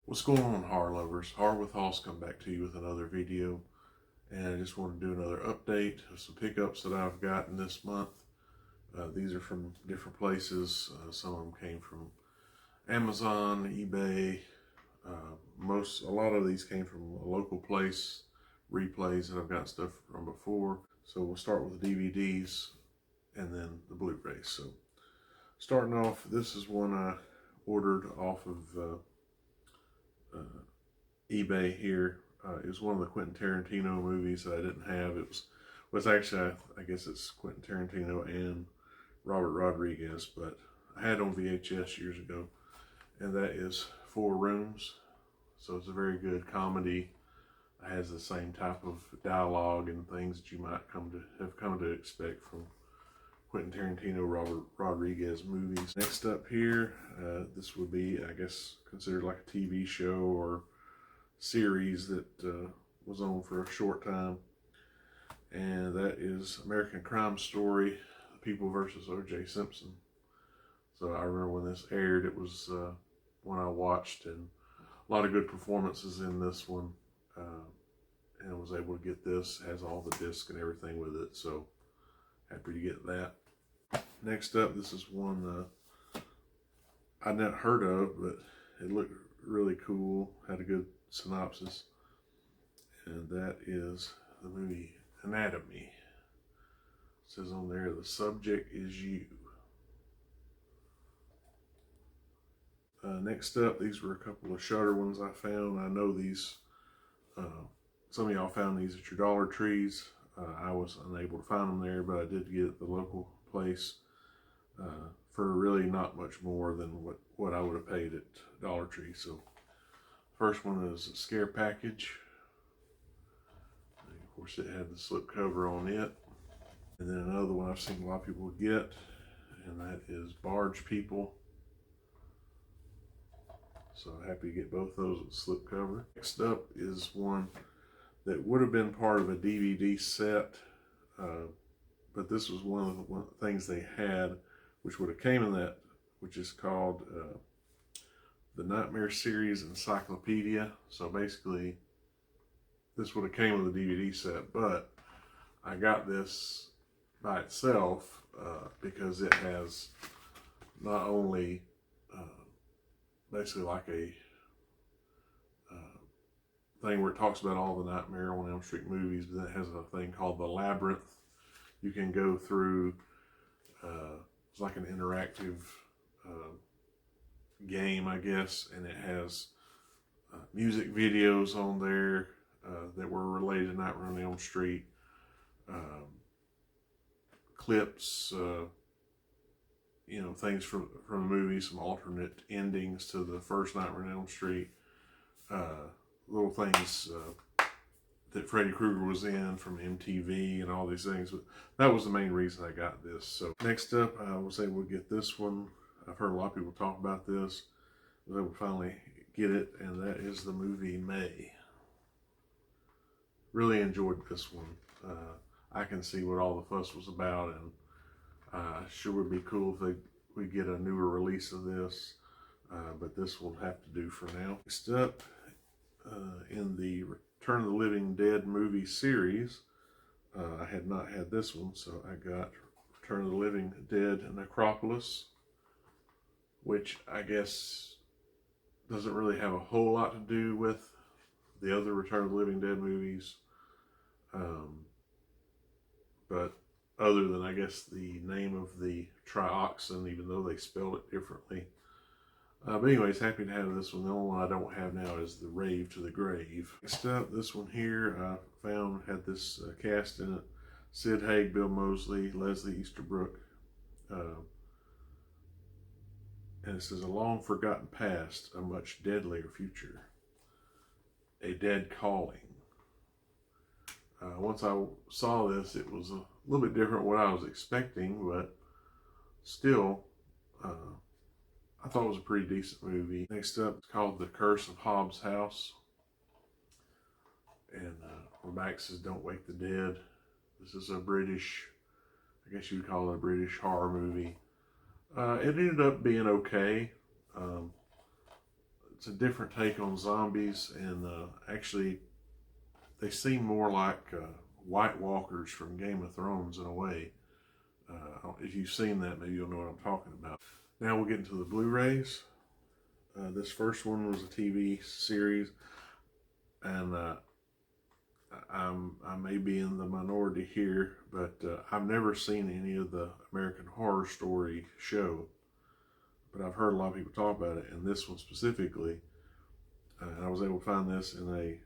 What's going on, horror lovers? HorrorWithHoss come back to you with another video, and I just want to do another update of some pickups that I've gotten this month. These are from different places. Some of them came from Amazon, eBay. A lot of these came from a local place, replays that I've got stuff from before. So we'll start with the DVDs and then the Blu-rays. So starting off, this is one I ordered off of eBay here. It was one of the Quentin Tarantino movies that I didn't have. It was actually, I guess it's Quentin Tarantino and Robert Rodriguez, but I had it on VHS years ago, and that is Four Rooms. So it's a very good comedy. It has the same type of dialogue and things that you might have come to expect from Quentin Tarantino, Robert Rodriguez movies. Next up here, this would be, I guess, considered like a TV show or series that was on for a short time, and that is American Crime Story: The People versus O.J. Simpson. So I remember when this aired, it was one I watched, and a lot of good performances in this one, and I was able to get this. It has all the discs and everything with it, so happy to get that. Next up, this is one I'd not heard of, but it looked really cool, had a good synopsis, and that is the movie Anatomy. It says on there, the subject is you. Next up, these were a couple of Shudder ones I found. I know these, some of y'all found these at your Dollar Trees. I was unable to find them there, but I did get at the local place for really not much more than what I would have paid at Dollar Tree. So first one is a Scare Package. And of course, it had the slip cover on it. And then another one I've seen a lot of people get, and that is Barge People. So happy to get both those with slip cover. Next up is one that would have been part of a DVD set, but this was one of the things they had, which would have came in that, which is called the Nightmare Series Encyclopedia. So basically, this would have came with a DVD set, but I got this by itself because it has not only basically like a thing where it talks about all the Nightmare on Elm Street movies, but then it has a thing called the Labyrinth. You can go through, it's like an interactive game, I guess, and it has music videos on there that were related to Nightmare on Elm Street, clips, you know, things from the movie, some alternate endings to the first Nightmare on Elm Street, little things that Freddy Krueger was in from MTV and all these things. But that was the main reason I got this. So next up, I was able to get this one. I've heard a lot of people talk about this. I was able to finally get it, and that is the movie May. Really enjoyed this one. I can see what all the fuss was about, and sure would be cool if we get a newer release of this, but this will have to do for now. Next up, in the Return of the Living Dead movie series, I had not had this one, so I got Return of the Living Dead and Acropolis, which I guess doesn't really have a whole lot to do with the other Return of the Living Dead movies, but other than, I guess, the name of the trioxin, even though they spelled it differently. But anyways, happy to have this one. The only one I don't have now is the Rave to the Grave. Next up, this one here I found had this cast in it: Sid Haig, Bill Moseley, Leslie Easterbrook. And it says, a long forgotten past, a much deadlier future. A dead calling. Once I saw this, it was a little bit different what I was expecting, but still, I thought it was a pretty decent movie. Next up, it's called The Curse of Hobbs' House. And on the back says, Don't Wake the Dead. This is a British, I guess you'd call it a British horror movie. It ended up being okay. it's a different take on zombies, and actually they seem more like White Walkers from Game of Thrones in a way. If you've seen that, maybe you'll know what I'm talking about. Now we'll get into the Blu-rays. This first one was a TV series, and I may be in the minority here, but I've never seen any of the American Horror Story show, but I've heard a lot of people talk about it, and this one specifically, I was able to find this in a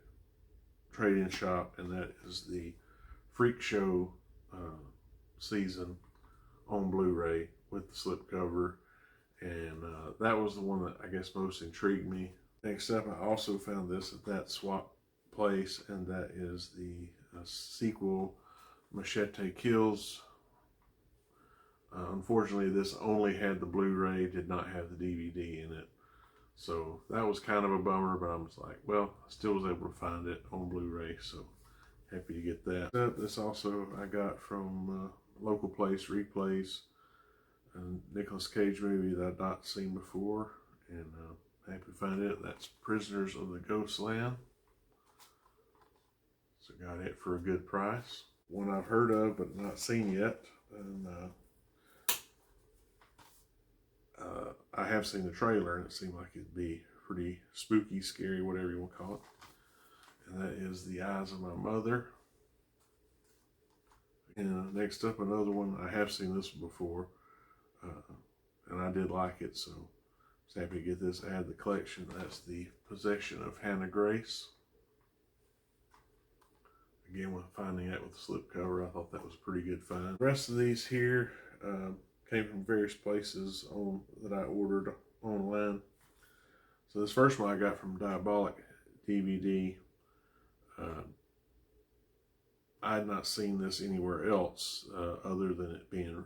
trade-in shop, and that is the Freak Show season on Blu-ray with the slipcover, and that was the one that I guess most intrigued me. Next up, I also found this at that swap place, and that is the sequel, Machete Kills. Unfortunately, this only had the Blu-ray, did not have the DVD in it, so that was kind of a bummer, but I was like, well, I still was able to find it on Blu-ray, so happy to get that. This also I got from local place, Replays, a Nicolas Cage movie that I'd not seen before, and happy to find it. That's Prisoners of the Ghostland. So got it for a good price. One I've heard of but not seen yet, and I have seen the trailer, and it seemed like it'd be pretty spooky, scary, whatever you want to call it. And that is The Eyes of My Mother. And next up, another one. I have seen this one before, and I did like it, so I was happy to get this, add to the collection. That's The Possession of Hannah Grace. Again, when finding that with the slipcover, I thought that was a pretty good find. The rest of these here came from various places that I ordered online. So this first one I got from Diabolic DVD. I had not seen this anywhere else other than it being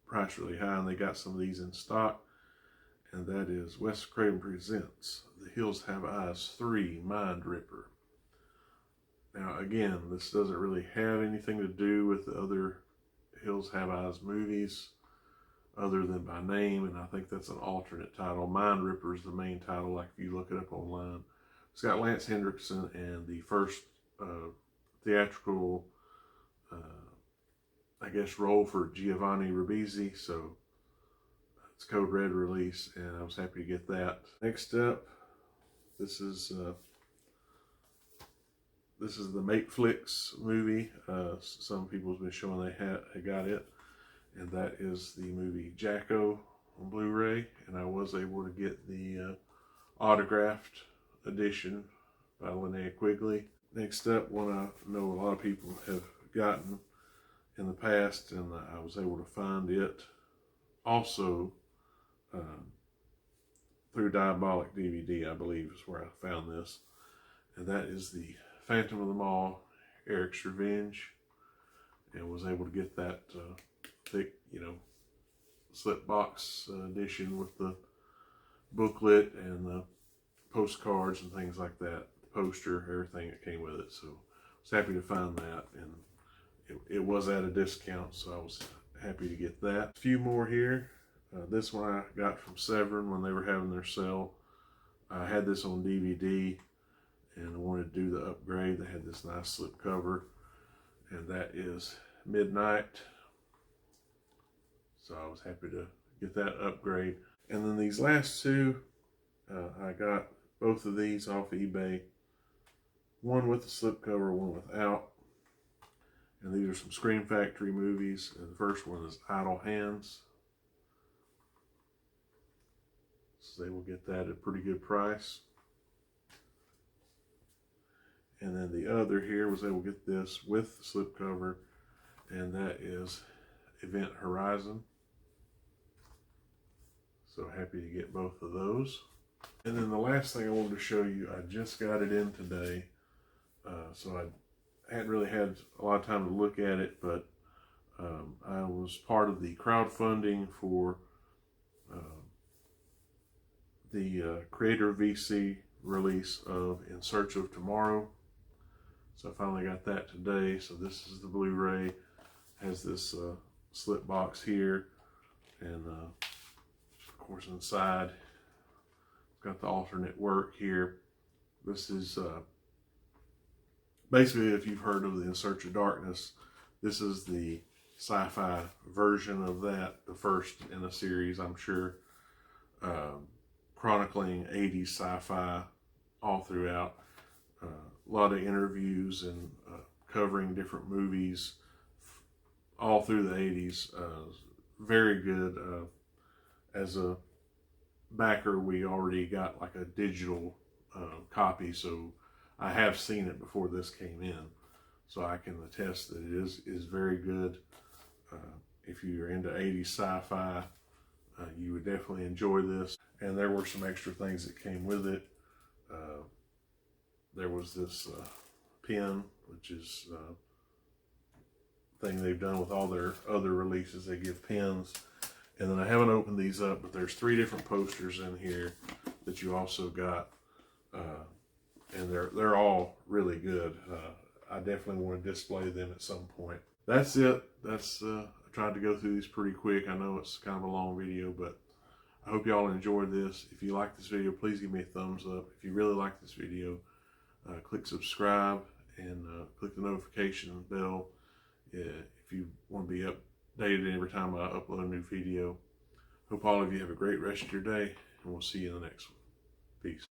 priced really high, and they got some of these in stock, and that is Wes Craven Presents The Hills Have Eyes 3 Mind Ripper. Now again, this doesn't really have anything to do with the other Hills Have Eyes movies other than by name, and I think that's an alternate title. Mind Ripper is the main title, like if you look it up online. It's got Lance Hendrickson and the first theatrical, I guess, role for Giovanni Ribisi, so it's Code Red release, and I was happy to get that. Next up, this is the Make Flicks movie. Some people have been showing they got it, and that is the movie Jacko on Blu-ray, and I was able to get the autographed edition by Linnea Quigley. Next up, one I know a lot of people have gotten in the past, and I was able to find it also through Diabolic DVD, I believe is where I found this, and that is the Phantom of the Mall, Eric's Revenge, and was able to get that thick, slip box edition with the booklet and the postcards and things like that, the poster, everything that came with it. So I was happy to find that, and it was at a discount, so I was happy to get that. A few more here. This one I got from Severn when they were having their sale. I had this on DVD, and I wanted to do the upgrade. They had this nice slip cover, and that is Midnight. So I was happy to get that upgrade. And then these last two, I got both of these off eBay. One with the slipcover, one without. And these are some Scream Factory movies. And the first one is Idle Hands. So they will get that at a pretty good price. And then the other here was able to get this with the slipcover, and that is Event Horizon. So happy to get both of those. And then the last thing I wanted to show you, I just got it in today, so I hadn't really had a lot of time to look at it, but I was part of the crowdfunding for the Creator VC release of In Search of Tomorrow. So I finally got that today. So this is the Blu-ray, has this slip box here, and of course inside it's got the alternate work here. This is basically, if you've heard of the In Search of Darkness, this is the sci-fi version of that, the first in a series, I'm sure, chronicling 80s sci-fi all throughout. A lot of interviews and covering different movies all through the 80s. Very good. As a backer, we already got like a digital copy, so I have seen it before this came in, so I can attest that it is very good. If you're into 80s sci-fi, you would definitely enjoy this. And there were some extra things that came with it. There was this pin, which is thing they've done with all their other releases. They give pins. And then I haven't opened these up, but there's 3 different posters in here that you also got. And they're all really good. I definitely want to display them at some point. That's it. I tried to go through these pretty quick. I know it's kind of a long video, but I hope y'all enjoyed this. If you like this video, please give me a thumbs up. If you really like this video, click subscribe and click the notification bell if you want to be updated every time I upload a new video. Hope all of you have a great rest of your day, and we'll see you in the next one. Peace.